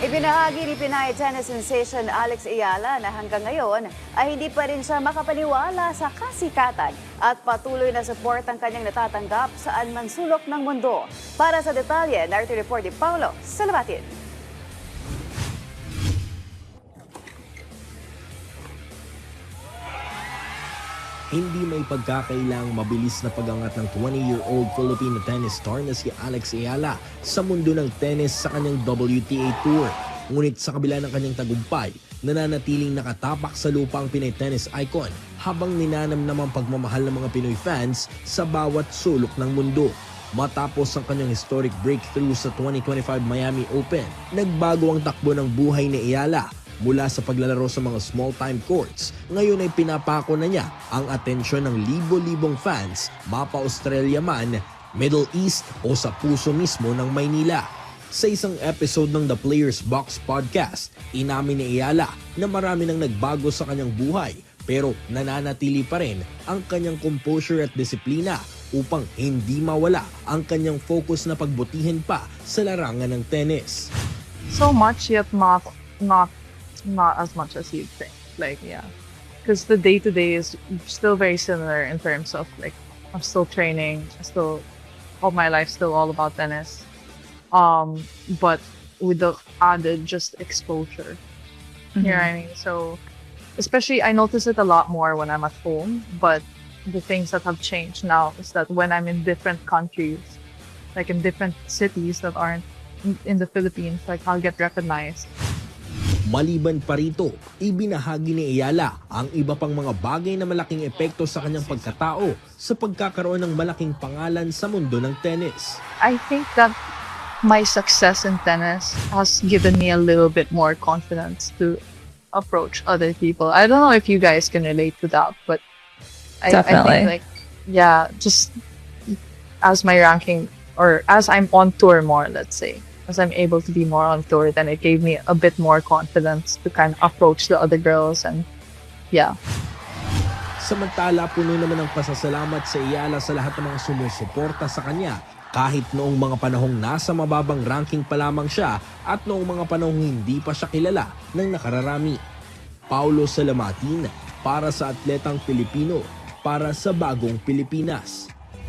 Ibinahagi ni Pinay tennis sensation Alex Ayala na hanggang ngayon ay hindi pa rin siya makapaniwala sa kasikatan at patuloy na support ang kanyang natatanggap saan man sulok ng mundo. Para sa detalye, narito report ni Paulo Salamatin. Hindi may pagkakailang mabilis na pag-angat ng 20-year-old Filipino tennis star na si Alex Ayala sa mundo ng tennis sa kanyang WTA Tour. Ngunit sa kabila ng kanyang tagumpay, nananatiling nakatapak sa lupa ang Pinay tennis icon habang ninanam namang pagmamahal ng mga Pinoy fans sa bawat sulok ng mundo. Matapos ang kanyang historic breakthrough sa 2025 Miami Open, nagbago ang takbo ng buhay ni Ayala. Mula sa paglalaro sa mga small-time courts, ngayon ay pinapako na niya ang atensyon ng libo-libong fans, mapa Australia man, Middle East o sa puso mismo ng Maynila. Sa isang episode ng The Players Box Podcast, inamin ni Ayala na marami nang nagbago sa kanyang buhay pero nananatili pa rin ang kanyang composure at disiplina upang hindi mawala ang kanyang focus na pagbutihin pa sa larangan ng tennis. So much yet not as much as you'd think. Like, yeah. Because the day-to-day is still very similar in terms of, like, I'm still training, all my life still all about tennis. But with the added just exposure. You know what I mean? So, especially, I notice it a lot more when I'm at home, but the things that have changed now is that when I'm in different countries, like in different cities that aren't in the Philippines, like, I'll get recognized. Maliban pa rito, ibinahagi ni Ayala ang iba pang mga bagay na malaking epekto sa kanyang pagkatao sa pagkakaroon ng malaking pangalan sa mundo ng tennis. I think that my success in tennis has given me a little bit more confidence to approach other people. I don't know if you guys can relate to that, but I think, like, yeah, just as my ranking or as I'm on tour more, let's say, as I'm able to be more on tour, then it gave me a bit more confidence to kind of approach the other girls and yeah. Samantala, puno naman ng pasasalamat sa Ayala sa lahat ng mga sumusuporta sa kanya kahit noong mga panahong nasa mababang ranking pa lamang siya at noong mga panahong hindi pa siya kilala ng nakararami. Paulo Salamatin para sa Atletang Pilipino, para sa Bagong Pilipinas.